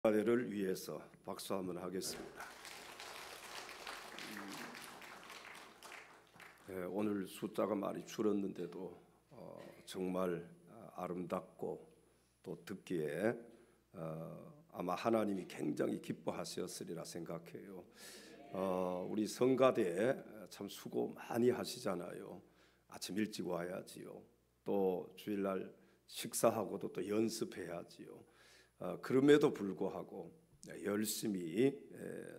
를 위해서 박수 한번 하겠습니다. 오늘 숫자가 많이 줄었는데도 정말 아름답고 또 듣기에 아마 하나님이 굉장히 기뻐하셨으리라 생각해요. 우리 성가대 참 수고 많이 하시잖아요. 아침 일찍 와야지요. 또 주일날 식사하고도 또 연습해야지요. 그럼에도 불구하고 열심히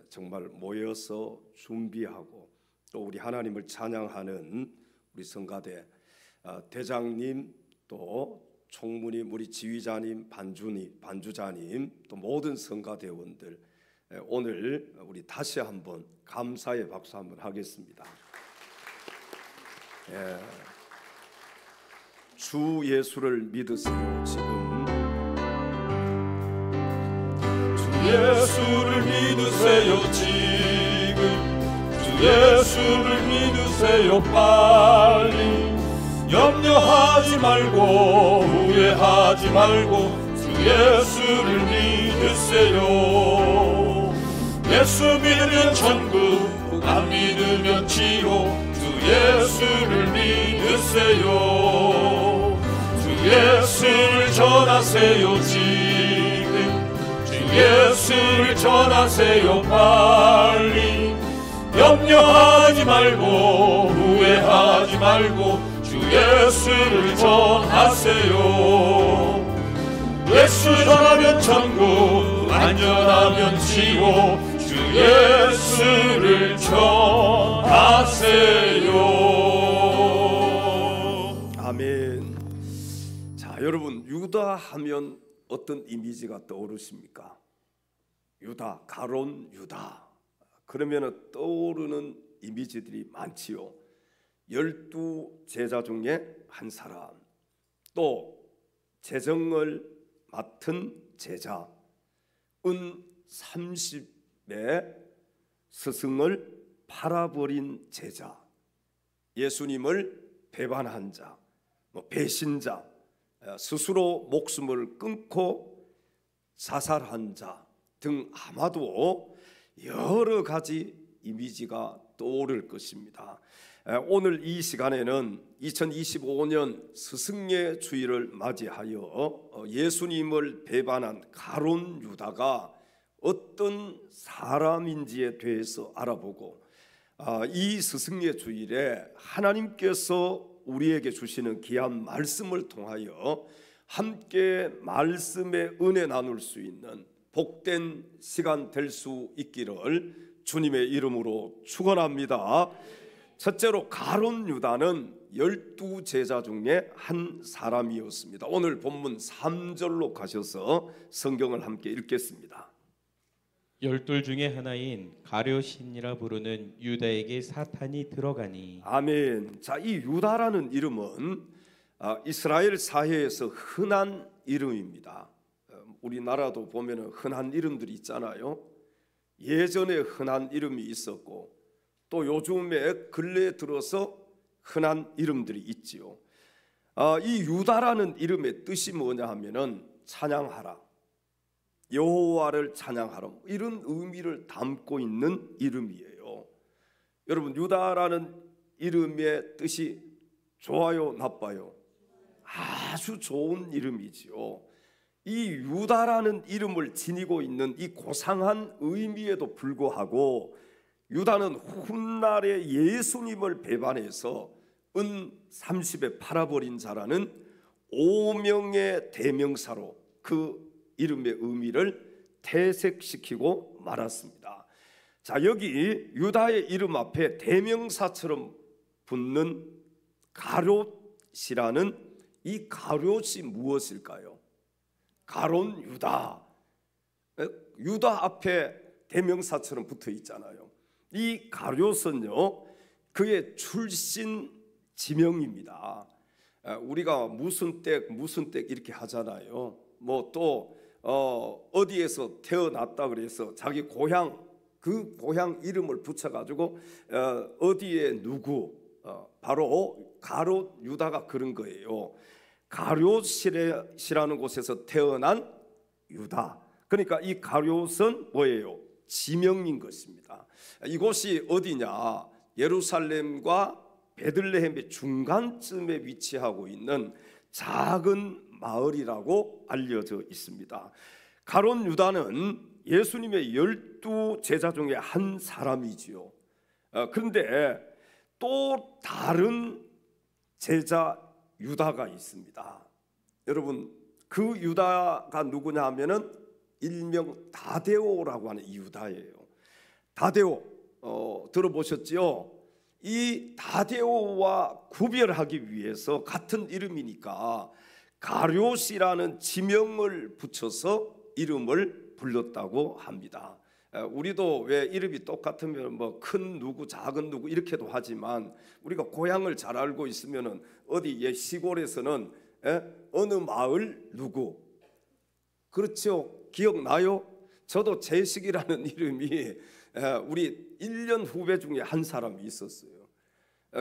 정말 모여서 준비하고 또 우리 하나님을 찬양하는 우리 성가대 대장님, 또 총무님, 우리 지휘자님, 반주자님, 또 모든 성가대원들, 오늘 우리 다시 한번 감사의 박수 한번 하겠습니다. 주 예수를 믿으세요. 지금 예수를 믿으세요. 지금 주 예수를 믿으세요. 빨리 염려하지 말고 후회하지 말고 주 예수를 믿으세요. 예수 믿으면 천국, 안 믿으면 지옥. 주 예수를 믿으세요. 주 예수를 전하세요. 지금 예수를 전하세요. 빨리 염려하지 말고 후회하지 말고 주 예수를 전하세요. 예수 전하면 천국, 안 전하면 지옥. 주 예수를 전하세요. 아멘. 자, 여러분, 유다 하면 어떤 이미지가 떠오르십니까? 유다, 가론 유다. 그러면 떠오르는 이미지들이 많지요. 12제자 중에 한 사람, 또 재정을 맡은 제자, 은 30의 스승을 팔아버린 제자, 예수님을 배반한 자, 배신자, 스스로 목숨을 끊고 자살한 자 등 아마도 여러 가지 이미지가 떠오를 것입니다. 오늘 이 시간에는 2025년 스승의 주일을 맞이하여 예수님을 배반한 가론 유다가 어떤 사람인지에 대해서 알아보고, 이 스승의 주일에 하나님께서 우리에게 주시는 귀한 말씀을 통하여 함께 말씀의 은혜 나눌 수 있는 복된 시간 될 수 있기를 주님의 이름으로 축원합니다. 첫째로, 가론 유다는 12제자 중에 한 사람이었습니다. 오늘 본문 3절로 가셔서 성경을 함께 읽겠습니다. 12 중에 하나인 가룟신이라 부르는 유다에게 사탄이 들어가니. 아멘. 자, 이 유다라는 이름은 이스라엘 사회에서 흔한 이름입니다. 우리나라도 보면은 흔한 이름들이 있잖아요. 예전에 흔한 이름이 있었고, 또 요즘에 근래에 들어서 흔한 이름들이 있지요. 이 유다라는 이름의 뜻이 뭐냐 하면은 찬양하라, 여호와를 찬양하라, 이런 의미를 담고 있는 이름이에요. 여러분, 유다라는 이름의 뜻이 좋아요, 나빠요? 아주 좋은 이름이지요. 이 유다라는 이름을 지니고 있는 이 고상한 의미에도 불구하고 유다는 훗날에 예수님을 배반해서 은 30에 팔아버린 자라는 오명의 대명사로 그 이름의 의미를 퇴색시키고 말았습니다. 자, 여기 유다의 이름 앞에 대명사처럼 붙는 가룟이라는 이 가룟이 무엇일까요? 가론 유다, 유다 앞에 대명사처럼 붙어 있잖아요. 이 가룟은요, 그의 출신 지명입니다. 우리가 무슨 댁 이렇게 하잖아요. 뭐 또 어디에서 태어났다 그래서 자기 고향, 그 고향 이름을 붙여가지고 어디에 누구, 바로 가룟 유다가 그런 거예요. 가룟이라는 곳에서 태어난 유다. 그러니까 이 가룟은 뭐예요? 지명인 것입니다. 이곳이 어디냐? 예루살렘과 베들레헴의 중간쯤에 위치하고 있는 작은 마을이라고 알려져 있습니다. 가룟 유다는 예수님의 12제자 중에 한 사람이지요. 그런데 또 다른 제자 유다가 있습니다. 여러분, 그 유다가 누구냐 하면은 일명 다데오라고 하는 이 유다예요. 다데오 들어보셨지요? 이 다데오와 구별하기 위해서 같은 이름이니까 가룟이라는 지명을 붙여서 이름을 불렀다고 합니다. 우리도 왜 이름이 똑같으면 뭐 큰 누구 작은 누구 이렇게도 하지만 우리가 고향을 잘 알고 있으면은 어디 시골에서는 어느 마을 누구, 그렇죠? 기억나요? 저도 재식이라는 이름이 우리 1년 후배 중에 한 사람이 있었어요.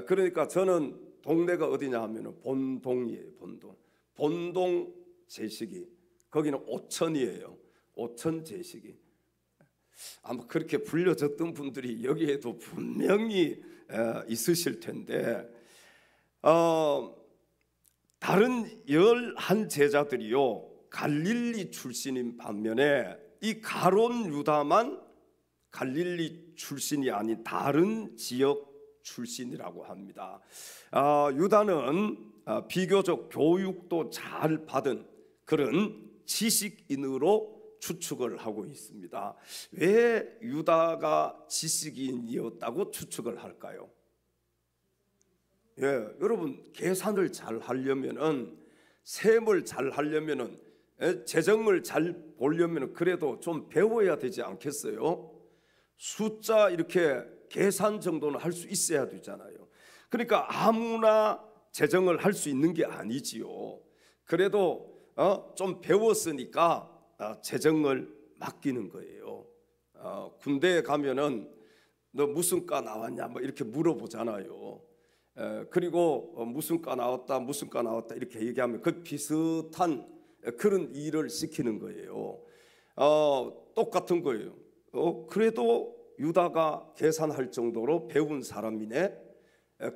그러니까 저는 동네가 어디냐 하면은 본동이에요. 본동 재식이, 거기는 오천이에요. 오천 재식이. 아마 그렇게 불려졌던 분들이 여기에도 분명히 있으실 텐데, 다른 11 제자들이요 갈릴리 출신인 반면에 이 가룟 유다만 갈릴리 출신이 아닌 다른 지역 출신이라고 합니다. 유다는 비교적 교육도 잘 받은 그런 지식인으로 추측을 하고 있습니다. 왜 유다가 지식인이었다고 추측을 할까요? 여러분, 계산을 잘 하려면은, 셈을 잘 하려면은, 재정을 잘 보려면은 그래도 좀 배워야 되지 않겠어요? 숫자 이렇게 계산 정도는 할 수 있어야 되잖아요. 그러니까 아무나 재정을 할 수 있는 게 아니지요. 그래도 좀 배웠으니까 재정을 맡기는 거예요. 군대에 가면은 너 무슨 과 나왔냐 뭐 이렇게 물어보잖아요. 그리고 무슨 과 나왔다 이렇게 얘기하면 그 비슷한 그런 일을 시키는 거예요. 똑같은 거예요. 그래도 유다가 계산할 정도로 배운 사람이네.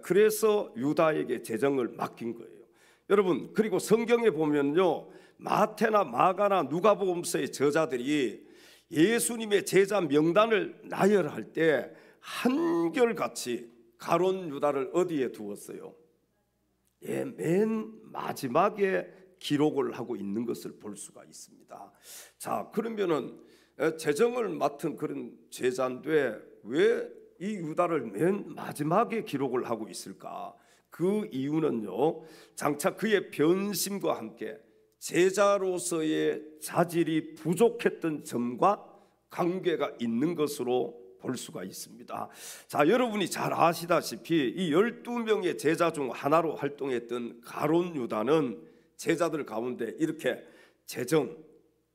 그래서 유다에게 재정을 맡긴 거예요. 여러분, 그리고 성경에 보면요, 마태나 마가나 누가복음서의 저자들이 예수님의 제자 명단을 나열할 때 한결같이 가룟 유다를 어디에 두었어요? 맨 마지막에 기록을 하고 있는 것을 볼 수가 있습니다. 자, 그러면은 재정을 맡은 그런 제자인데 왜 이 유다를 맨 마지막에 기록을 하고 있을까? 그 이유는요, 장차 그의 변심과 함께 제자로서의 자질이 부족했던 점과 관계가 있는 것으로 볼 수가 있습니다. 자, 여러분이 잘 아시다시피 이 12명의 제자 중 하나로 활동했던 가룟 유다는 제자들 가운데 이렇게 재정,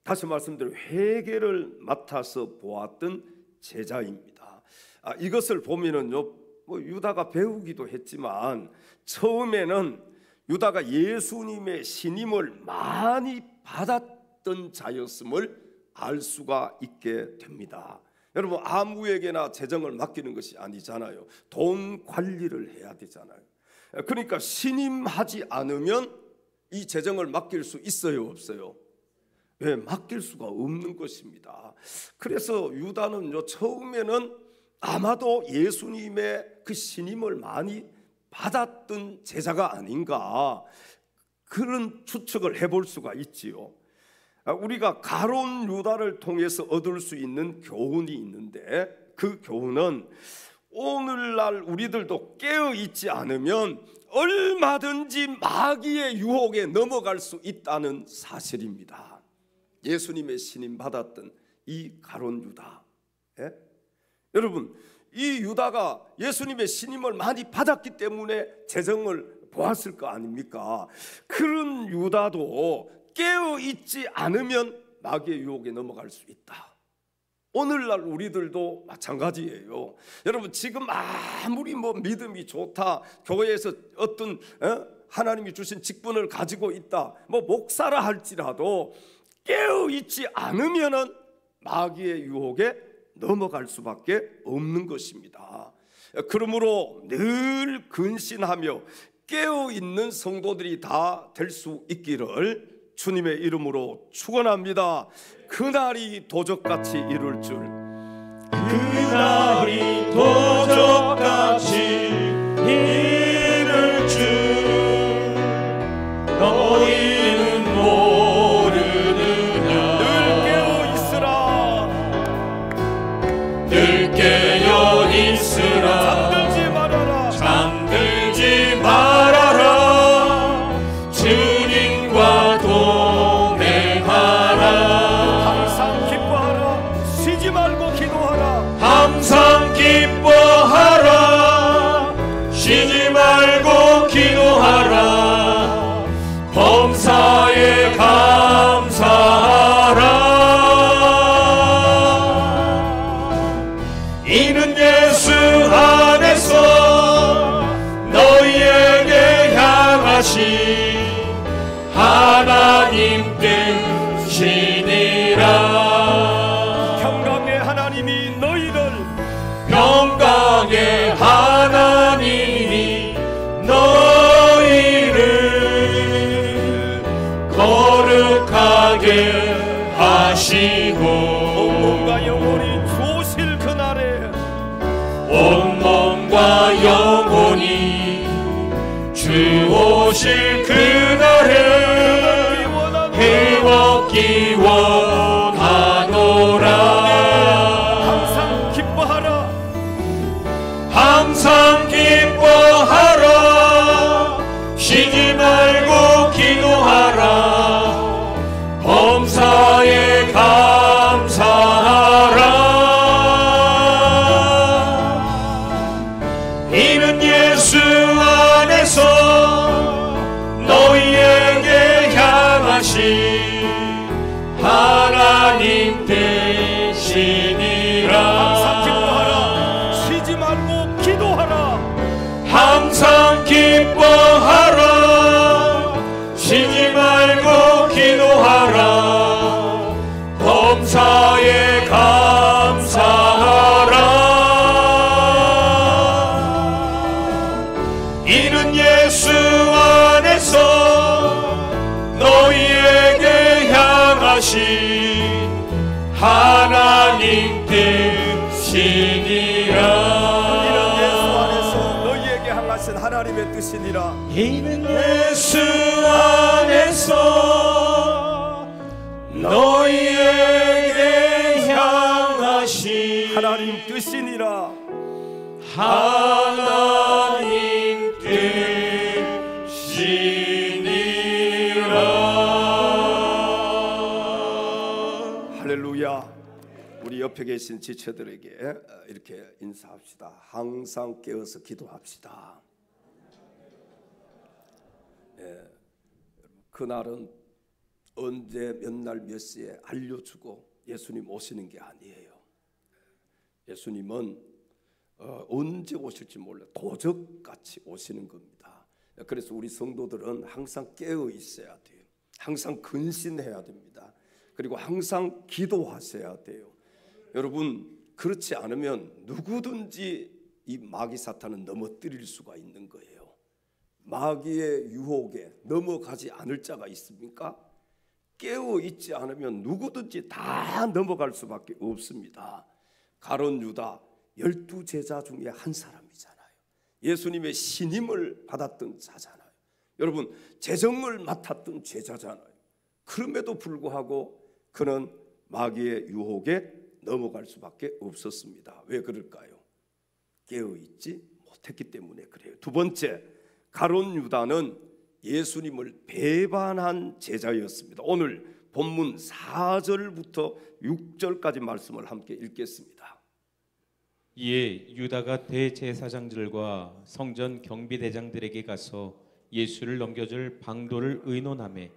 다시 말씀드려 회계를 맡아서 보았던 제자입니다. 이것을 보면은요, 유다가 배우기도 했지만 처음에는 유다가 예수님의 신임을 많이 받았던 자였음을 알 수가 있게 됩니다. 여러분, 아무에게나 재정을 맡기는 것이 아니잖아요. 돈 관리를 해야 되잖아요. 그러니까 신임하지 않으면 이 재정을 맡길 수 있어요, 없어요? 왜? 맡길 수가 없는 것입니다. 그래서 유다는요, 처음에는 아마도 예수님의 그 신임을 많이 받았던 제자가 아닌가, 그런 추측을 해볼 수가 있지요. 우리가 가룟 유다를 통해서 얻을 수 있는 교훈이 있는데, 그 교훈은 오늘날 우리들도 깨어 있지 않으면 얼마든지 마귀의 유혹에 넘어갈 수 있다는 사실입니다. 예수님의 신임 받았던 이 가룟 유다, 여러분, 이 유다가 예수님의 신임을 많이 받았기 때문에 재정을 보았을 거 아닙니까? 그런 유다도 깨어 있지 않으면 마귀의 유혹에 넘어갈 수 있다. 오늘날 우리들도 마찬가지예요. 여러분, 지금 아무리 믿음이 좋다, 교회에서 어떤 하나님이 주신 직분을 가지고 있다, 목사라 할지라도 깨어 있지 않으면은 마귀의 유혹에 넘어갈 수밖에 없는 것입니다. 그러므로 늘 근신하며 깨어있는 성도들이 다 될 수 있기를 주님의 이름으로 축원합니다. 그날이 도적같이 이룰 줄, 그날이 도적같이 이룰 줄 너희는 모르느냐. 늘 깨어 있으라, 늘 깨어 있으라. 잠들지 말아라, 잠들지 말아라. 주님과 동행하라. 항상 기뻐하라, 쉬지 말고 기도하라. 항상 기뻐하라. 쉬지 말고 기도하라. 범사에 감사하라. 이는 예수 안에서 너희에게 향하신 하나님 뜻이니라. 평강의 하나님이 너희를, 평강의 하나님이 너희를 거룩하게 하시고 온몸과 영혼이 주오실 그날에, 온몸과 영혼이 주오실 그날에 해먹기 원하노라. 항상 기뻐하라, 항상 기뻐하라. 쉬지 말고 기도하라. 범사에 감사하라. 이는 예수 안에서 너희에게 향하신 하나님 되시니라. 항상 기뻐하라, 쉬지 말고 기도하라. 항상 기뻐하라. 쉬지 말고 기도하라. 범사에 감사하라. 이는 예수 안에서 너희에게 향하신 하나님 뜻이니라. 이는 예수 안에서 너희에게 향하신 하나님의 뜻이니라. 이는 예수 안에서 너희에게 향하신 하나님 뜻이니라. 하나님 뜻이니라. 할렐루야. 우리 옆에 계신 지체들에게 이렇게 인사합시다. 항상 깨어서 기도합시다. 그날은 언제 몇 날 몇 시에 알려주고 예수님 오시는 게 아니에요. 예수님은 언제 오실지 몰라 도적같이 오시는 겁니다. 그래서 우리 성도들은 항상 깨어 있어야 돼요. 항상 근신해야 됩니다. 그리고 항상 기도하셔야 돼요. 여러분, 그렇지 않으면 누구든지 이 마귀 사탄은 넘어뜨릴 수가 있는 거예요. 마귀의 유혹에 넘어가지 않을 자가 있습니까? 깨어 있지 않으면 누구든지 다 넘어갈 수밖에 없습니다. 가룟 유다 12제자 중에 한 사람이잖아요. 예수님의 신임을 받았던 자잖아요. 여러분, 재정을 맡았던 제자잖아요. 그럼에도 불구하고 그는 마귀의 유혹에 넘어갈 수밖에 없었습니다. 왜 그럴까요? 깨어 있지 못했기 때문에 그래요. 두 번째, 가룟 유다는 예수님을 배반한 제자였습니다. 오늘 본문 4절부터 6절까지 말씀을 함께 읽겠습니다. 이에 유다가 대제사장들과 성전 경비대장들에게 가서 예수를 넘겨줄 방도를 의논하매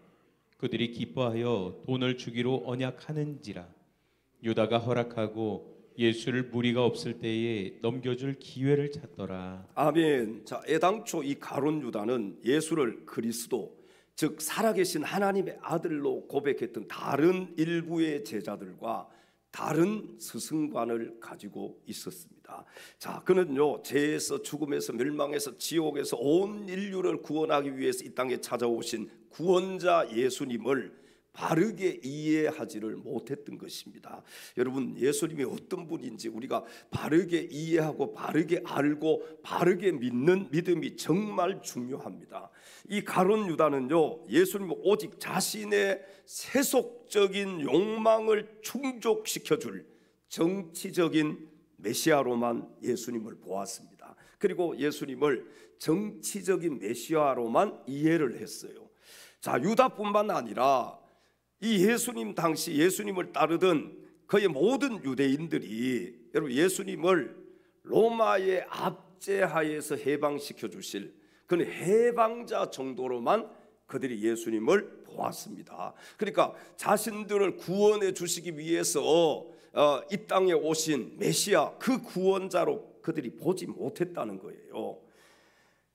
그들이 기뻐하여 돈을 주기로 언약하는지라. 유다가 허락하고 예수를 무리가 없을 때에 넘겨줄 기회를 찾더라. 아멘. 자, 애당초 이 가룟 유다는 예수를 그리스도, 즉 살아계신 하나님의 아들로 고백했던 다른 일부의 제자들과 다른 스승관을 가지고 있었습니다. 자, 그는요 죄에서 죽음에서 멸망에서 지옥에서 온 인류를 구원하기 위해서 이 땅에 찾아오신 구원자 예수님을 바르게 이해하지를 못했던 것입니다. 여러분, 예수님이 어떤 분인지 우리가 바르게 이해하고 바르게 알고 바르게 믿는 믿음이 정말 중요합니다. 이 가룟 유다는요 예수님은 오직 자신의 세속적인 욕망을 충족시켜줄 정치적인 메시아로만 예수님을 보았습니다. 그리고 예수님을 정치적인 메시아로만 이해를 했어요. 자, 유다뿐만 아니라 이 예수님 당시 예수님을 따르던 거의 모든 유대인들이 여러분 예수님을 로마의 압제하에서 해방시켜 주실 그는 해방자 정도로만 그들이 예수님을 보았습니다. 그러니까 자신들을 구원해 주시기 위해서 이 땅에 오신 메시아 그 구원자로 그들이 보지 못했다는 거예요.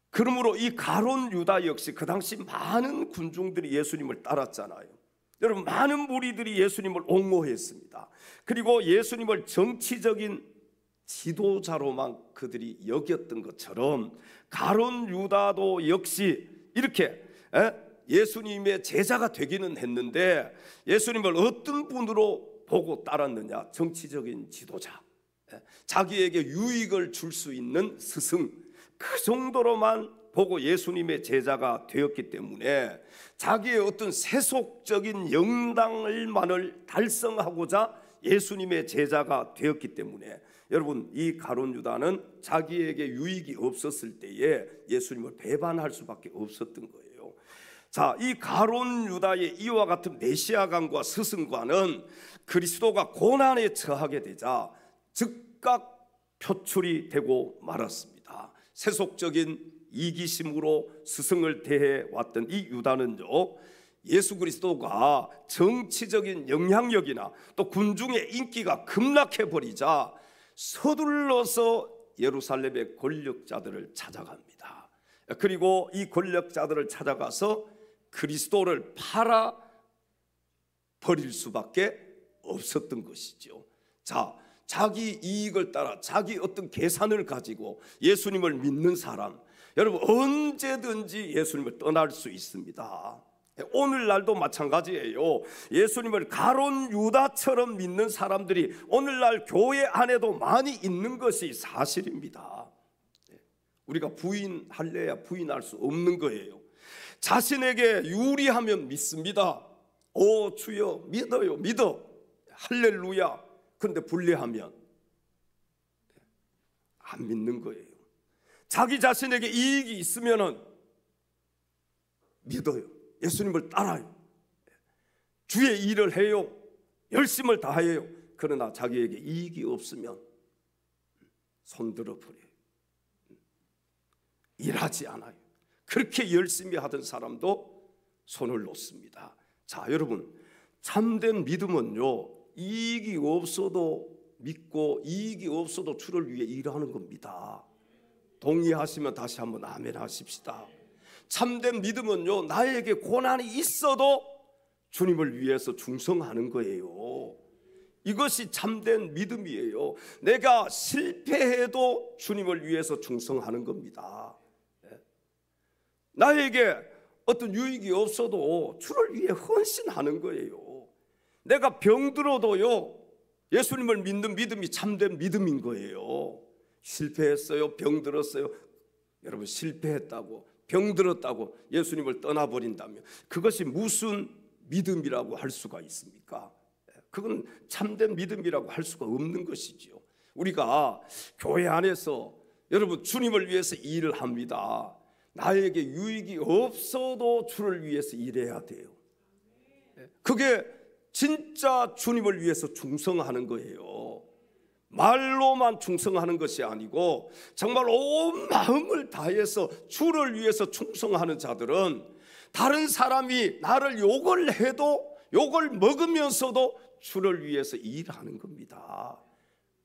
그러므로 이 가룟 유다 역시 그 당시 많은 군중들이 예수님을 따랐잖아요. 여러분, 많은 무리들이 예수님을 옹호했습니다. 그리고 예수님을 정치적인 지도자로만 그들이 여겼던 것처럼 가룟 유다도 역시 이렇게 예수님의 제자가 되기는 했는데 예수님을 어떤 분으로 보고 따랐느냐? 정치적인 지도자, 자기에게 유익을 줄 수 있는 스승, 그 정도로만 보고 예수님의 제자가 되었기 때문에 자기의 어떤 세속적인 영당을만을 달성하고자 예수님의 제자가 되었기 때문에 여러분, 이 가룟 유다는 자기에게 유익이 없었을 때에 예수님을 배반할 수밖에 없었던 거예요. 자, 이 가룟 유다의 이와 같은 메시아관과 스승관은 그리스도가 고난에 처하게 되자 즉각 표출이 되고 말았습니다. 세속적인 이기심으로 스승을 대해 왔던 이 유다는요 예수 그리스도가 정치적인 영향력이나 또 군중의 인기가 급락해 버리자 서둘러서 예루살렘의 권력자들을 찾아갑니다. 그리고 이 권력자들을 찾아가서 그리스도를 팔아 버릴 수밖에 없었던 것이죠. 자, 자기 이익을 따라 자기 어떤 계산을 가지고 예수님을 믿는 사람, 여러분 언제든지 예수님을 떠날 수 있습니다. 오늘날도 마찬가지예요. 예수님을 가룟 유다처럼 믿는 사람들이 오늘날 교회 안에도 많이 있는 것이 사실입니다. 우리가 부인할래야 부인할 수 없는 거예요. 자신에게 유리하면 믿습니다. 오 주여 믿어요, 믿어, 할렐루야. 그런데 불리하면 안 믿는 거예요. 자기 자신에게 이익이 있으면 믿어요, 예수님을 따라요, 주의 일을 해요, 열심을 다해요. 그러나 자기에게 이익이 없으면 손들어 버려요. 일하지 않아요. 그렇게 열심히 하던 사람도 손을 놓습니다. 자, 여러분, 참된 믿음은요 이익이 없어도 믿고 이익이 없어도 주를 위해 일하는 겁니다. 동의하시면 다시 한번 아멘 하십시다. 참된 믿음은요 나에게 고난이 있어도 주님을 위해서 충성하는 거예요. 이것이 참된 믿음이에요. 내가 실패해도 주님을 위해서 충성하는 겁니다. 나에게 어떤 유익이 없어도 주를 위해 헌신하는 거예요. 내가 병들어도요 예수님을 믿는 믿음이 참된 믿음인 거예요. 실패했어요, 병들었어요. 여러분, 실패했다고 병들었다고 예수님을 떠나버린다면 그것이 무슨 믿음이라고 할 수가 있습니까? 그건 참된 믿음이라고 할 수가 없는 것이지요. 우리가 교회 안에서 여러분 주님을 위해서 일을 합니다. 나에게 유익이 없어도 주를 위해서 일해야 돼요. 그게 진짜 주님을 위해서 충성하는 거예요. 말로만 충성하는 것이 아니고 정말 온 마음을 다해서 주를 위해서 충성하는 자들은 다른 사람이 나를 욕을 해도 욕을 먹으면서도 주를 위해서 일하는 겁니다.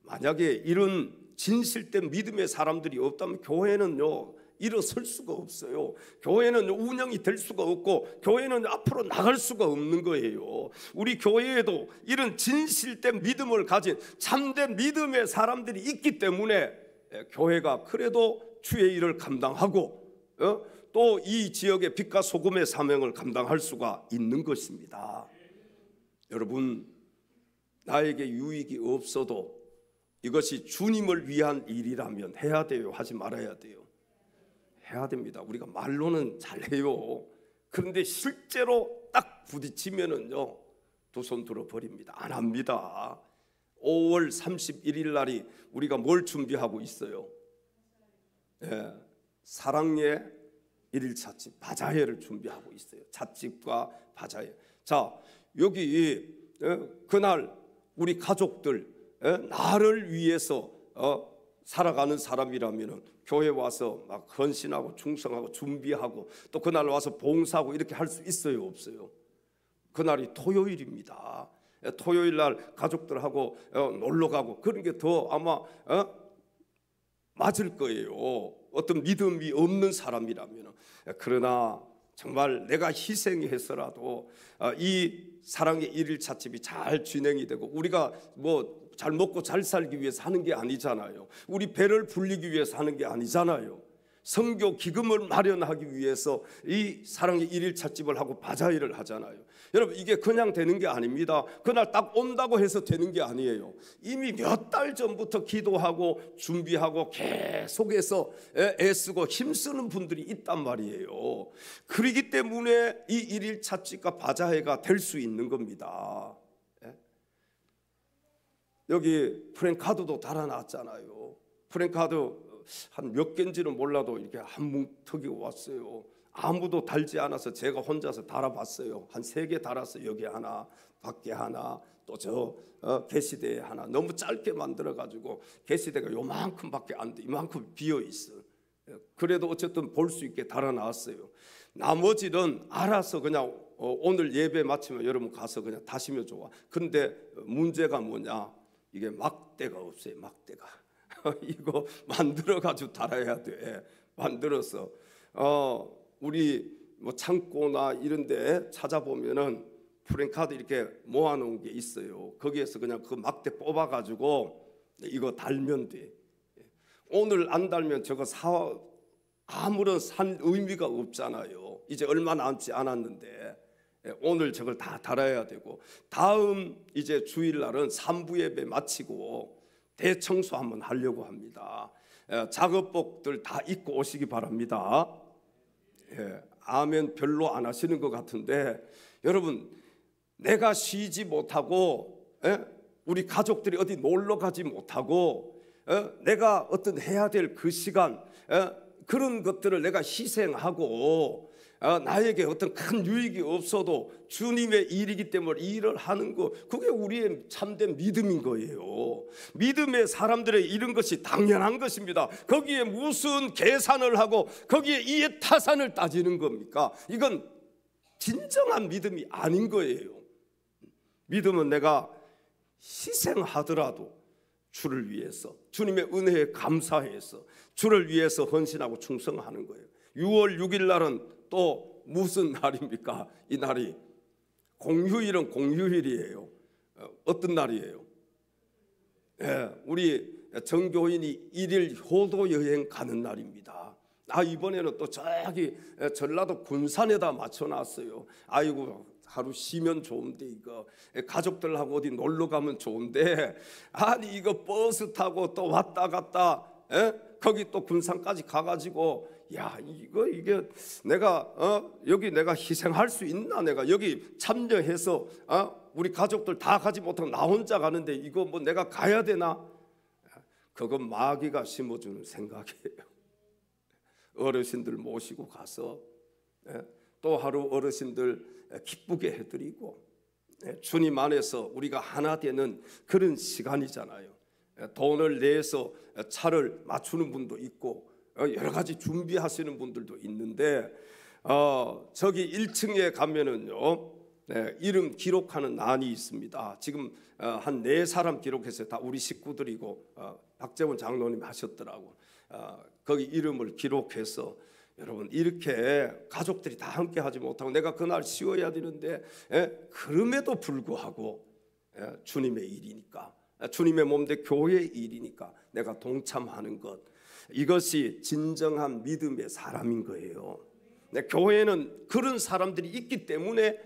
만약에 이런 진실된 믿음의 사람들이 없다면 교회는요 일어설 수가 없어요. 교회는 운영이 될 수가 없고 교회는 앞으로 나갈 수가 없는 거예요. 우리 교회에도 이런 진실된 믿음을 가진 참된 믿음의 사람들이 있기 때문에 교회가 그래도 주의 일을 감당하고 또 이 지역의 빛과 소금의 사명을 감당할 수가 있는 것입니다. 여러분, 나에게 유익이 없어도 이것이 주님을 위한 일이라면 해야 돼요? 하지 말아야 돼요? 해야 됩니다. 우리가 말로는 잘해요. 그런데 실제로 딱 부딪히면은요, 두 손 들어 버립니다. 안 합니다. 5월 31일 날이 우리가 뭘 준비하고 있어요? 사랑의 1일 찻집 바자회를 준비하고 있어요. 찻집과 바자회. 자, 여기 그날 우리 가족들 나를 위해서 살아가는 사람이라면 교회 와서 막 헌신하고 충성하고 준비하고 또 그날 와서 봉사하고 이렇게 할 수 있어요, 없어요? 그날이 토요일입니다. 토요일 날 가족들하고 놀러 가고 그런 게 더 아마 맞을 거예요. 어떤 믿음이 없는 사람이라면. 그러나 정말 내가 희생해서라도 이 사랑의 1일 찻집이 잘 진행이 되고 우리가 뭐 잘 먹고 잘 살기 위해서 하는 게 아니잖아요. 우리 배를 불리기 위해서 하는 게 아니잖아요. 선교 기금을 마련하기 위해서 이 사랑의 1일 찻집을 하고 바자회를 하잖아요. 여러분, 이게 그냥 되는 게 아닙니다. 그날 딱 온다고 해서 되는 게 아니에요. 이미 몇 달 전부터 기도하고 준비하고 계속해서 애쓰고 힘쓰는 분들이 있단 말이에요. 그렇기 때문에 이 1일 찻집과 바자회가 될 수 있는 겁니다. 여기 프랭카드도 달아놨잖아요. 프랭카드 한 몇 개인지는 몰라도 이렇게 한 뭉텅이 왔어요. 아무도 달지 않아서 제가 혼자서 달아봤어요. 한 3개 달았어요. 여기 하나, 밖에 하나, 또 저 게시대에 하나. 너무 짧게 만들어가지고 게시대가 요만큼밖에 안 돼. 이만큼 비어 있어. 그래도 어쨌든 볼 수 있게 달아놨어요. 나머지는 알아서 그냥 오늘 예배 마치면 여러분 가서 그냥 다시면 좋아. 그런데 문제가 뭐냐? 이게 막대가 없어요. 막대가. 이거 만들어가지고 달아야 돼. 만들어서 우리 뭐 창고나 이런데 찾아보면은 프랭카드 이렇게 모아놓은 게 있어요. 거기에서 그냥 그 막대 뽑아가지고 이거 달면 돼. 오늘 안 달면 저거 아무런 산 의미가 없잖아요. 이제 얼마 남지 않았는데 오늘 저걸 다 달아야 되고 다음 이제 주일날은 3부 예배 마치고 대청소 한번 하려고 합니다. 작업복들 다 입고 오시기 바랍니다. 아멘 별로 안 하시는 것 같은데 여러분, 내가 쉬지 못하고 우리 가족들이 어디 놀러 가지 못하고 내가 어떤 해야 될 그 시간 그런 것들을 내가 희생하고 나에게 어떤 큰 유익이 없어도 주님의 일이기 때문에 일을 하는 거, 그게 우리의 참된 믿음인 거예요. 믿음의 사람들의 이런 것이 당연한 것입니다. 거기에 무슨 계산을 하고 거기에 이해 타산을 따지는 겁니까? 이건 진정한 믿음이 아닌 거예요. 믿음은 내가 희생하더라도 주를 위해서, 주님의 은혜에 감사해서 주를 위해서 헌신하고 충성하는 거예요. 6월 6일 날은 또 무슨 날입니까? 이 날이 공휴일은 공휴일이에요. 어떤 날이에요? 우리 정교인이 1일 효도 여행 가는 날입니다. 이번에는 또 저기 전라도 군산에다 맞춰놨어요. 아이고, 하루 쉬면 좋은데 이거 가족들하고 어디 놀러 가면 좋은데 아니 이거 버스 타고 또 왔다 갔다 거기 또 군산까지 가가지고 야 이게 내가 여기 내가 희생할 수 있나? 내가 여기 참여해서 우리 가족들 다 가지 못하고 나 혼자 가는데 이거 뭐 내가 가야 되나? 그건 마귀가 심어주는 생각이에요. 어르신들 모시고 가서 또 하루 어르신들 기쁘게 해드리고 주님 안에서 우리가 하나 되는 그런 시간이잖아요. 돈을 내서 차를 맞추는 분도 있고 여러 가지 준비하시는 분들도 있는데 저기 1층에 가면은요 이름 기록하는 난이 있습니다. 지금 한 4사람 기록했어요. 다 우리 식구들이고 박재원 장로님 하셨더라고. 거기 이름을 기록해서 여러분 이렇게 가족들이 다 함께 하지 못하고 내가 그날 쉬어야 되는데 그럼에도 불구하고 주님의 일이니까 주님의 몸된 교회의 일이니까 내가 동참하는 것 이것이 진정한 믿음의 사람인 거예요. 교회는 그런 사람들이 있기 때문에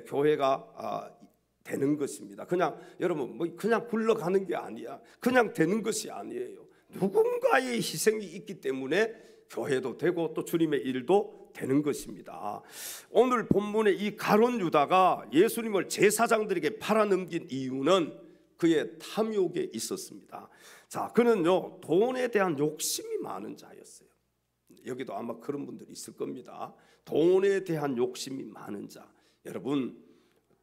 교회가 되는 것입니다. 그냥 여러분 뭐 그냥 굴러가는 게 아니야. 그냥 되는 것이 아니에요. 누군가의 희생이 있기 때문에 교회도 되고 또 주님의 일도 되는 것입니다. 오늘 본문의 이 가룟 유다가 예수님을 제사장들에게 팔아넘긴 이유는 그의 탐욕에 있었습니다. 자, 그는요 돈에 대한 욕심이 많은 자였어요. 여기도 아마 그런 분들이 있을 겁니다. 돈에 대한 욕심이 많은 자. 여러분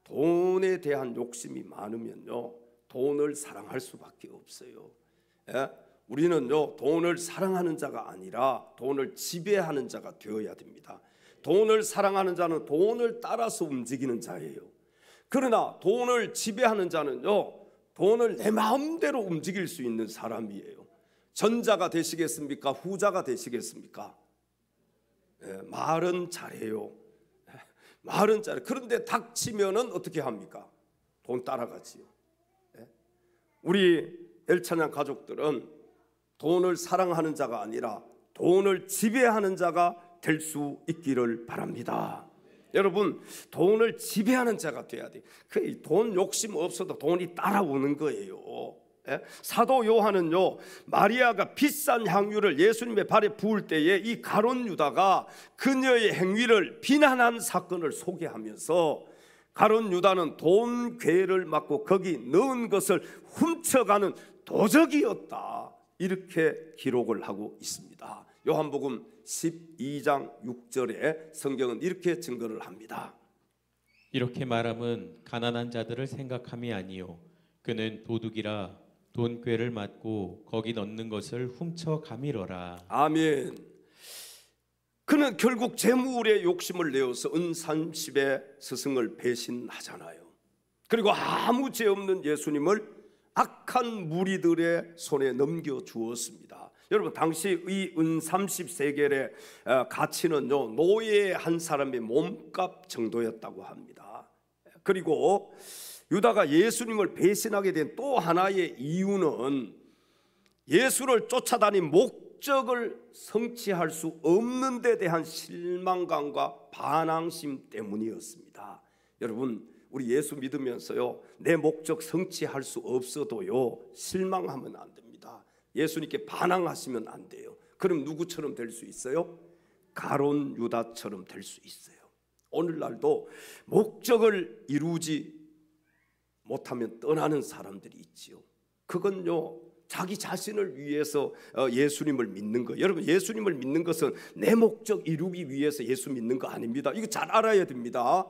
돈에 대한 욕심이 많으면요 돈을 사랑할 수밖에 없어요. 우리는요 돈을 사랑하는 자가 아니라 돈을 지배하는 자가 되어야 됩니다. 돈을 사랑하는 자는 돈을 따라서 움직이는 자예요. 그러나 돈을 지배하는 자는요 돈을 내 마음대로 움직일 수 있는 사람이에요. 전자가 되시겠습니까? 후자가 되시겠습니까? 말은 잘해요. 말은 잘해. 그런데 닥치면은 어떻게 합니까? 돈 따라가지요. 우리 엘찬양 가족들은 돈을 사랑하는 자가 아니라 돈을 지배하는 자가 될 수 있기를 바랍니다. 여러분 돈을 지배하는 자가 돼야 돼. 그 돈 욕심 없어도 돈이 따라오는 거예요. 사도 요한은요 마리아가 비싼 향유를 예수님의 발에 부을 때에 이 가룟 유다가 그녀의 행위를 비난한 사건을 소개하면서 가룟 유다는 돈 괴를 맞고 거기 넣은 것을 훔쳐가는 도적이었다 이렇게 기록을 하고 있습니다. 요한복음 12장 6절에 성경은 이렇게 증거를 합니다. 이렇게 말함은 가난한 자들을 생각함이 아니요 그는 도둑이라 돈꾀를 맞고 거기 넣는 것을 훔쳐 가미러라. 아멘. 그는 결국 재물에 욕심을 내어서 은30의 스승을 배신하잖아요. 그리고 아무 죄 없는 예수님을 악한 무리들의 손에 넘겨주었습니다. 여러분 당시 이 은30세겔의 가치는요 노예 한 사람의 몸값 정도였다고 합니다. 그리고 유다가 예수님을 배신하게 된 또 하나의 이유는 예수를 쫓아다닌 목적을 성취할 수 없는 데 대한 실망감과 반항심 때문이었습니다. 여러분 우리 예수 믿으면서요 내 목적 성취할 수 없어도요 실망하면 안 됩니다. 예수님께 반항하시면 안 돼요. 그럼 누구처럼 될 수 있어요? 가룟 유다처럼 될 수 있어요. 오늘날도 목적을 이루지 못하면 떠나는 사람들이 있지요. 그건요 자기 자신을 위해서 예수님을 믿는 거예요. 여러분 예수님을 믿는 것은 내 목적 이루기 위해서 예수 믿는 거 아닙니다. 이거 잘 알아야 됩니다.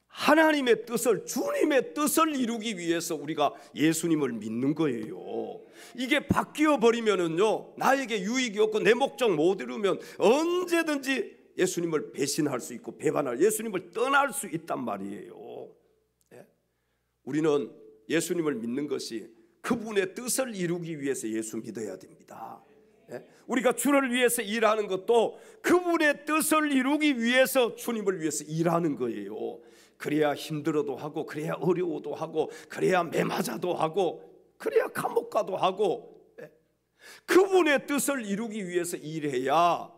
하나님의 뜻을 주님의 뜻을 이루기 위해서 우리가 예수님을 믿는 거예요. 이게 바뀌어 버리면은요 나에게 유익이 없고 내 목적 못 이루면 언제든지 예수님을 배신할 수 있고 배반할 예수님을 떠날 수 있단 말이에요. 우리는 예수님을 믿는 것이 그분의 뜻을 이루기 위해서 예수 믿어야 됩니다. 우리가 주를 위해서 일하는 것도 그분의 뜻을 이루기 위해서 주님을 위해서 일하는 거예요. 그래야 힘들어도 하고 그래야 어려워도 하고 그래야 매맞아도 하고 그래야 감옥 가도 하고 그분의 뜻을 이루기 위해서 일해야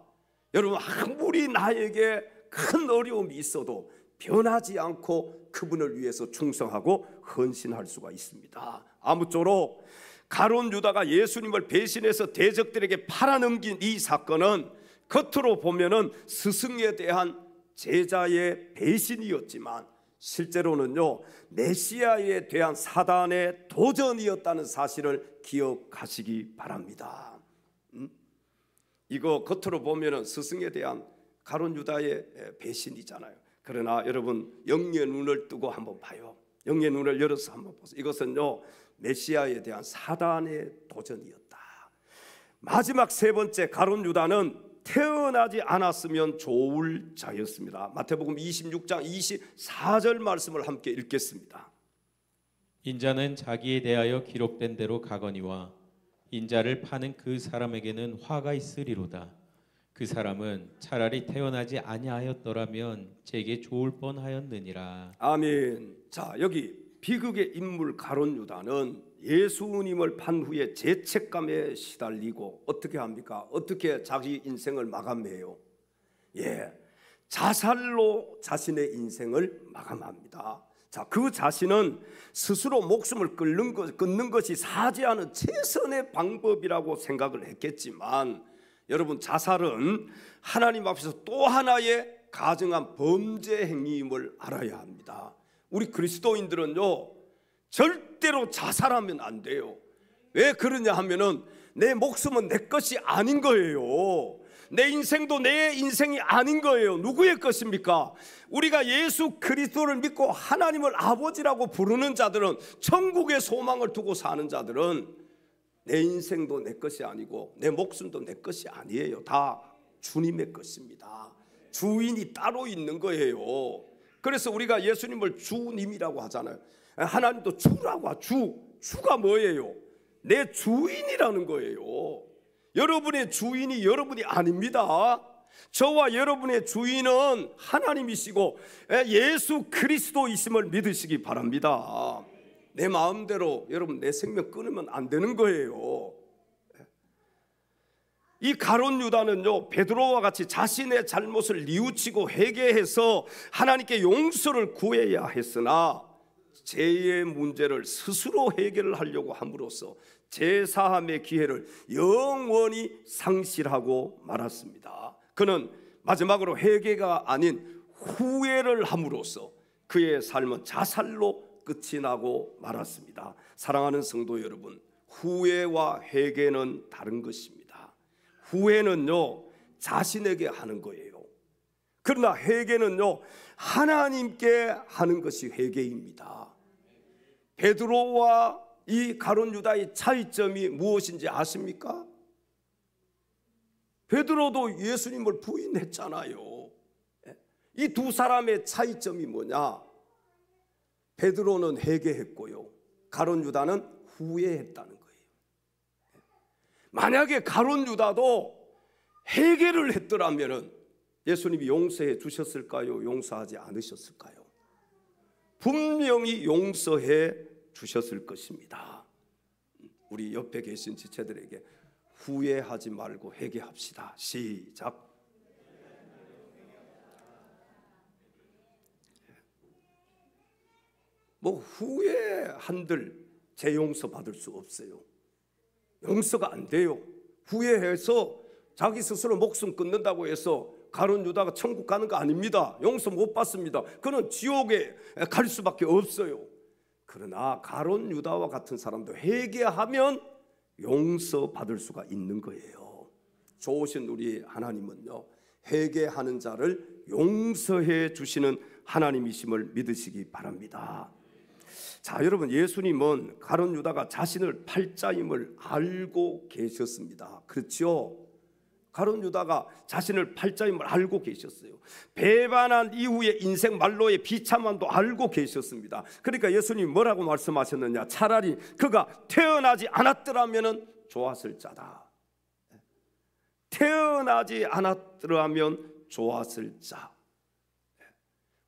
여러분 아무리 나에게 큰 어려움이 있어도 변하지 않고 그분을 위해서 충성하고 헌신할 수가 있습니다. 아무쪼록 가룟 유다가 예수님을 배신해서 대적들에게 팔아넘긴 이 사건은 겉으로 보면은 스승에 대한 제자의 배신이었지만 실제로는요 메시아에 대한 사단의 도전이었다는 사실을 기억하시기 바랍니다. 이거 겉으로 보면은 스승에 대한 가룟 유다의 배신이잖아요. 그러나 여러분 영의 눈을 뜨고 한번 봐요. 영의 눈을 열어서 한번 보세요. 이것은요 메시아에 대한 사단의 도전이었다. 마지막 세 번째 가룟 유다는 태어나지 않았으면 좋을 자였습니다. 마태복음 26장 24절 말씀을 함께 읽겠습니다. 인자는 자기에 대하여 기록된 대로 가거니와 인자를 파는 그 사람에게는 화가 있으리로다. 그 사람은 차라리 태어나지 아니하였더라면 제게 좋을 뻔하였느니라. 아멘. 자, 여기 비극의 인물 가룟 유다는 예수님을 판 후에 죄책감에 시달리고 어떻게 합니까? 어떻게 자기 인생을 마감해요? 자살로 자신의 인생을 마감합니다. 자, 그 자신은 스스로 목숨을 끊는 것이 사죄하는 최선의 방법이라고 생각을 했겠지만, 여러분, 자살은 하나님 앞에서 또 하나의 가증한 범죄 행위임을 알아야 합니다. 우리 그리스도인들은요, 절대로 자살하면 안 돼요. 왜 그러냐 하면은 내 목숨은 내 것이 아닌 거예요. 내 인생도 내 인생이 아닌 거예요. 누구의 것입니까? 우리가 예수 그리스도를 믿고 하나님을 아버지라고 부르는 자들은, 천국의 소망을 두고 사는 자들은 내 인생도 내 것이 아니고 내 목숨도 내 것이 아니에요. 다 주님의 것입니다. 주인이 따로 있는 거예요. 그래서 우리가 예수님을 주님이라고 하잖아요. 하나님도 주라고 하죠. 주가 뭐예요? 내 주인이라는 거예요. 여러분의 주인이 여러분이 아닙니다. 저와 여러분의 주인은 하나님이시고 예수 그리스도이심을 믿으시기 바랍니다. 내 마음대로 여러분 내 생명 끊으면 안 되는 거예요. 이 가룟 유다는요, 베드로와 같이 자신의 잘못을 뉘우치고 회개해서 하나님께 용서를 구해야 했으나 죄의 문제를 스스로 해결을 하려고 함으로써 제사함의 기회를 영원히 상실하고 말았습니다. 그는 마지막으로 회개가 아닌 후회를 함으로써 그의 삶은 자살로 끝이 나고 말았습니다. 사랑하는 성도 여러분, 후회와 회개는 다른 것입니다. 후회는요, 자신에게 하는 거예요. 그러나 회개는요, 하나님께 하는 것이 회개입니다. 베드로와 이 가룟 유다의 차이점이 무엇인지 아십니까? 베드로도 예수님을 부인했잖아요. 이 두 사람의 차이점이 뭐냐? 베드로는 회개했고요, 가룟 유다는 후회했다는 거예요. 만약에 가룟 유다도 회개를 했더라면 예수님이 용서해 주셨을까요? 용서하지 않으셨을까요? 분명히 용서해 주셨을 것입니다. 우리 옆에 계신 지체들에게 후회하지 말고 회개합시다. 시작. 뭐 후회한들 재용서 받을 수 없어요. 용서가 안 돼요. 후회해서 자기 스스로 목숨 끊는다고 해서 가룟 유다가 천국 가는 거 아닙니다. 용서 못 받습니다. 그는 지옥에 갈 수밖에 없어요. 그러나 가룟 유다와 같은 사람도 회개하면 용서 받을 수가 있는 거예요. 좋으신 우리 하나님은요, 회개하는 자를 용서해 주시는 하나님이심을 믿으시기 바랍니다. 자, 여러분, 예수님은 가룟 유다가 자신을 팔자임을 알고 계셨습니다. 그렇죠? 가룟 유다가 자신을 팔자임을 알고 계셨어요. 배반한 이후에 인생 말로의 비참함도 알고 계셨습니다. 그러니까 예수님이 뭐라고 말씀하셨느냐? 차라리 그가 태어나지 않았더라면 좋았을 자다. 태어나지 않았더라면 좋았을 자.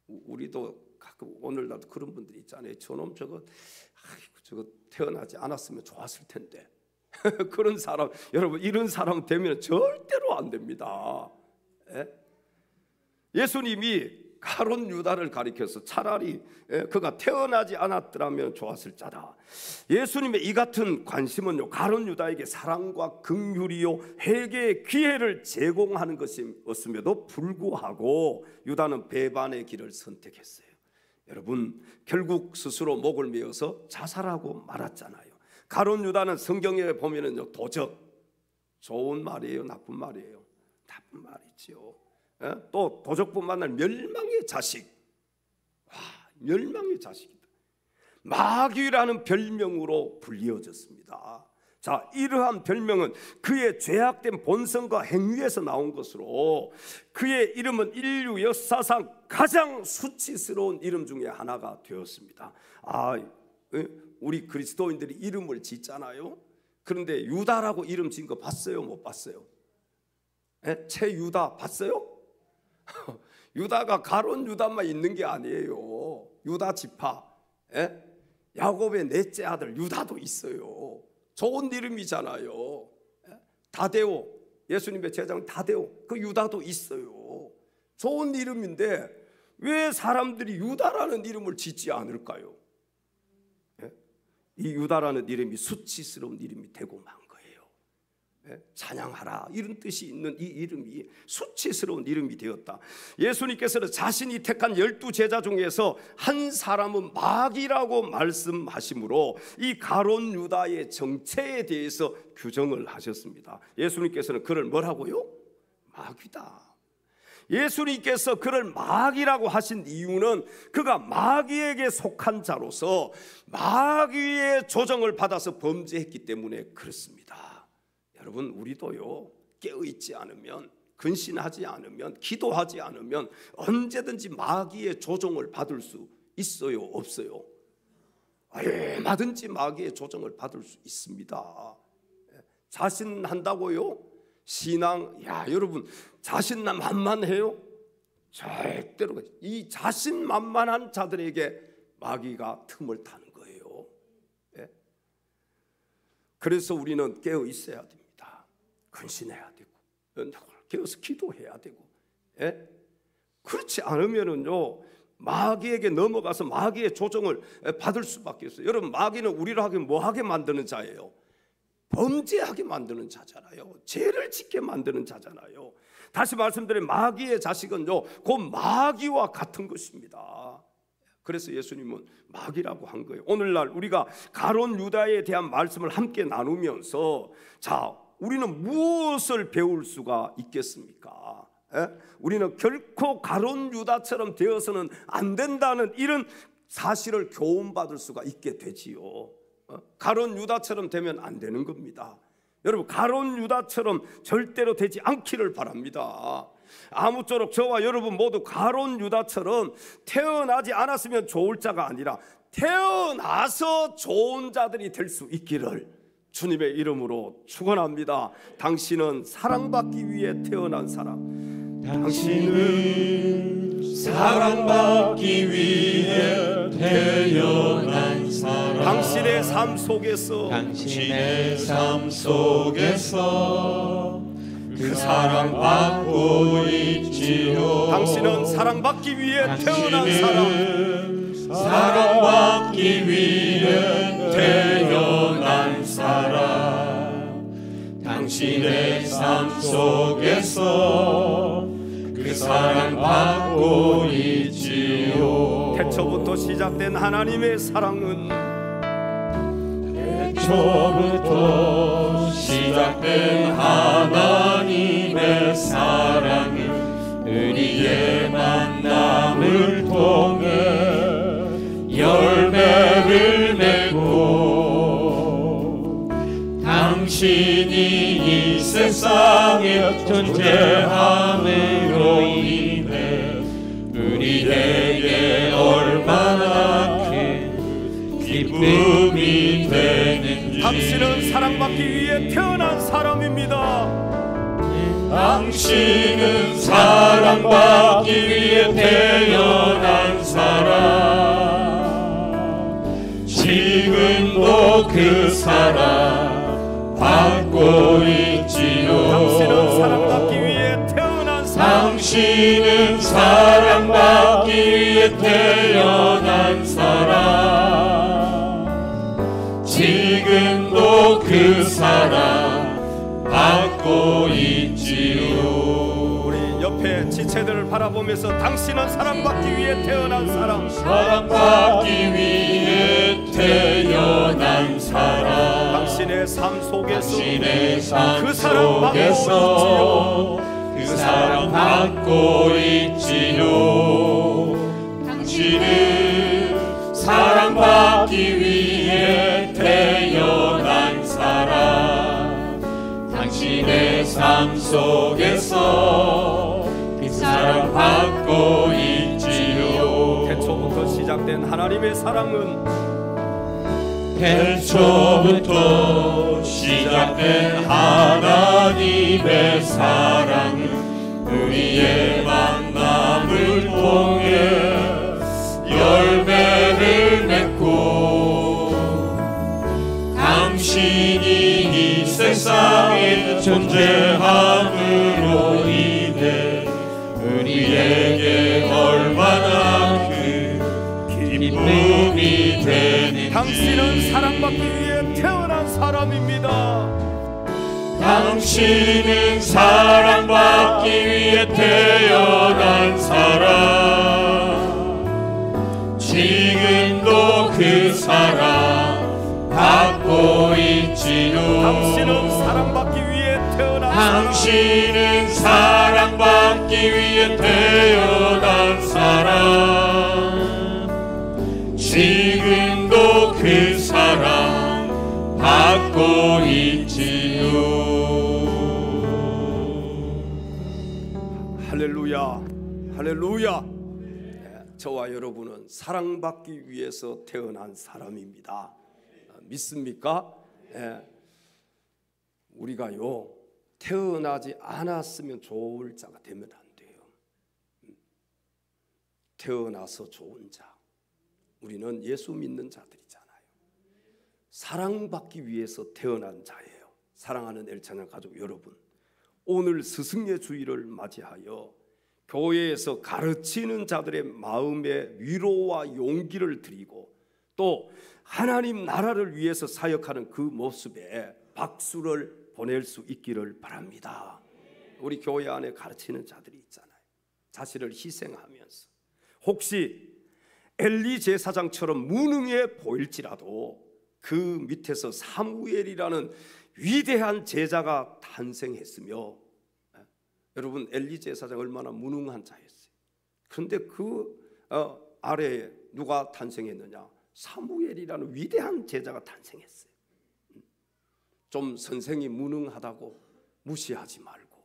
우리도 가끔 오늘날도 그런 분들이 있잖아요. 저놈 저거 태어나지 않았으면 좋았을 텐데. 그런 사람, 여러분, 이런 사람 되면 절대로 안 됩니다. 예수님이 가룟 유다를 가리켜서 차라리 그가 태어나지 않았더라면 좋았을 자다. 예수님의 이 같은 관심은요, 가룟 유다에게 사랑과 긍휼이요 회개의 기회를 제공하는 것이었음에도 불구하고 유다는 배반의 길을 선택했어요. 여러분, 결국 스스로 목을 메어서 자살하고 말았잖아요. 가룟 유다는 성경에 보면은요, 도적, 좋은 말이에요, 나쁜 말이에요? 나쁜 말이죠. 또 도적뿐만 아니라 멸망의 자식. 와, 멸망의 자식이다. 마귀라는 별명으로 불리워졌습니다. 자, 이러한 별명은 그의 죄악된 본성과 행위에서 나온 것으로 그의 이름은 인류 역사상 가장 수치스러운 이름 중에 하나가 되었습니다. 우리 그리스도인들이 이름을 짓잖아요. 그런데 유다라고 이름 지은 거 봤어요? 못 봤어요? 최유다 봤어요? 유다가 가론 유다만 있는 게 아니에요. 유다 지파, 야곱의 넷째 아들 유다도 있어요. 좋은 이름이잖아요. 다데오, 예수님의 제자는 다데오, 그 유다도 있어요. 좋은 이름인데 왜 사람들이 유다라는 이름을 짓지 않을까요? 이 유다라는 이름이 수치스러운 이름이 되고 만 거예요. 찬양하라 이런 뜻이 있는 이 이름이 수치스러운 이름이 되었다. 예수님께서는 자신이 택한 12제자 중에서 한 사람은 마귀라고 말씀하시므로 이 가론 유다의 정체에 대해서 규정을 하셨습니다. 예수님께서는 그를 뭐라고요? 마귀다. 예수님께서 그를 마귀라고 하신 이유는 그가 마귀에게 속한 자로서 마귀의 조정을 받아서 범죄했기 때문에 그렇습니다. 여러분, 우리도요, 깨어있지 않으면, 근신하지 않으면, 기도하지 않으면 언제든지 마귀의 조정을 받을 수 있어요? 없어요? 얼마든지 마귀의 조정을 받을 수 있습니다. 자신한다고요? 신앙, 여러분, 자신만만해요? 절대로. 이 자신만만한 자들에게 마귀가 틈을 타는 거예요. 그래서 우리는 깨어 있어야 됩니다. 근신해야 되고, 깨어서 기도해야 되고. 그렇지 않으면은요, 마귀에게 넘어가서 마귀의 조정을 받을 수밖에 없어요. 여러분, 마귀는 우리를 하게 뭐하게 만드는 자예요? 범죄하게 만드는 자잖아요. 죄를 짓게 만드는 자잖아요. 다시 말씀드리면 마귀의 자식은요, 곧 마귀와 같은 것입니다. 그래서 예수님은 마귀라고 한 거예요. 오늘날 우리가 가론 유다에 대한 말씀을 함께 나누면서, 자, 우리는 무엇을 배울 수가 있겠습니까? 우리는 결코 가론 유다처럼 되어서는 안 된다는 이런 사실을 교훈받을 수가 있게 되지요. 가론 유다처럼 되면 안 되는 겁니다. 여러분, 가론 유다처럼 절대로 되지 않기를 바랍니다. 아무쪼록 저와 여러분 모두 가론 유다처럼 태어나지 않았으면 좋을 자가 아니라 태어나서 좋은 자들이 될 수 있기를 주님의 이름으로 축원합니다. 당신은 사랑받기 위해 태어난 사람, 당신은 사랑받기 위해 태어난 사람, 당신의 삶 속에서 그 사랑받고 있지요. 당신은 사랑받기 위해 태어난 사람, 사랑받기 위해 태어난 사람, 당신의 삶 속에서 그 사랑받고 있지요. 태초부터 시작된 하나님의 사랑은, 태초부터 시작된 하나님의 사랑은 우리의 만남을 통해 열매를 맺고, 당신이 이 세상에 존재함으로 인해 우리에게 얼마나 큰 기쁨이 되는지. 당신은 사랑받기 위해 태어난 사람입니다. 당신은 사랑받기 위해 태어난 사람, 지금도 그 사랑 받고 있지요. 당신은 사랑받기 위해 태어난 사람, 당신은 사랑받기 위해 태어난 사람, 지금도 그 사랑 받고 있지요. 우리 옆에 지체들을 바라보면서 당신은 사랑받기 위해 태어난 사람, 사랑받기 위해 태어난 사람, 당신의 삶 속에서 당신의 삶 그 사랑 받고 속에서 그 사랑 받고 있지요. 당신은 사랑받기 위해 태어난 사람, 당신의 삶 속에서 그 사랑 받고 있지요. 태초부터 시작된 하나님의 사랑은, 태초부터 시작된 허락된 하나님의 사랑은 우리의 만남을 통해 열매를 맺고 당신이 이 세상에 존재함으로 인해 우리에게 얼마나 큰 기쁨이 되는지. 당신은 사랑받기 위해 태어난 사람입니다. 당신은 사랑받기 위해 태어난 사람. 지금도 그 사랑 받고 있지요. 당신은 사랑받기 위해 태어난 당신은 사랑받기 위해 태어난 사람. 지금도 그 사랑 받고 있지요. 할렐루야, 할렐루야. 저와 여러분은 사랑받기 위해서 태어난 사람입니다. 믿습니까? 우리가요 태어나지 않았으면 좋을 자가 되면 안 돼요. 태어나서 좋은 자. 우리는 예수 믿는 자들이잖아요. 사랑받기 위해서 태어난 자예요. 사랑하는 엘찬양 가족 여러분, 오늘 스승의 주일을 맞이하여 교회에서 가르치는 자들의 마음에 위로와 용기를 드리고 또 하나님 나라를 위해서 사역하는 그 모습에 박수를 보낼 수 있기를 바랍니다. 우리 교회 안에 가르치는 자들이 있잖아요. 자신을 희생하면서 혹시 엘리 제사장처럼 무능해 보일지라도 그 밑에서 사무엘이라는 위대한 제자가 탄생했으며, 여러분 엘리 제사장 얼마나 무능한 자였어요. 그런데 그 아래에 누가 탄생했느냐? 사무엘이라는 위대한 제자가 탄생했어요. 좀 선생이 무능하다고 무시하지 말고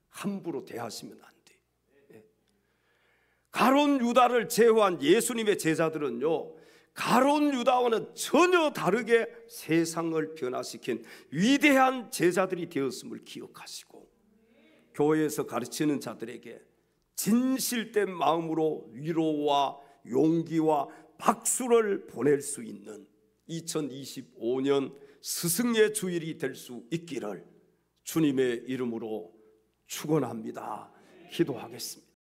함부로 대하시면 안 돼요. 가룟 유다를 제외한 예수님의 제자들은요, 가룟 유다와는 전혀 다르게 세상을 변화시킨 위대한 제자들이 되었음을 기억하시고 교회에서 가르치는 자들에게 진실된 마음으로 위로와 용기와 박수를 보낼 수 있는 2025년 스승의 주일이 될 수 있기를 주님의 이름으로 축원합니다. 기도하겠습니다.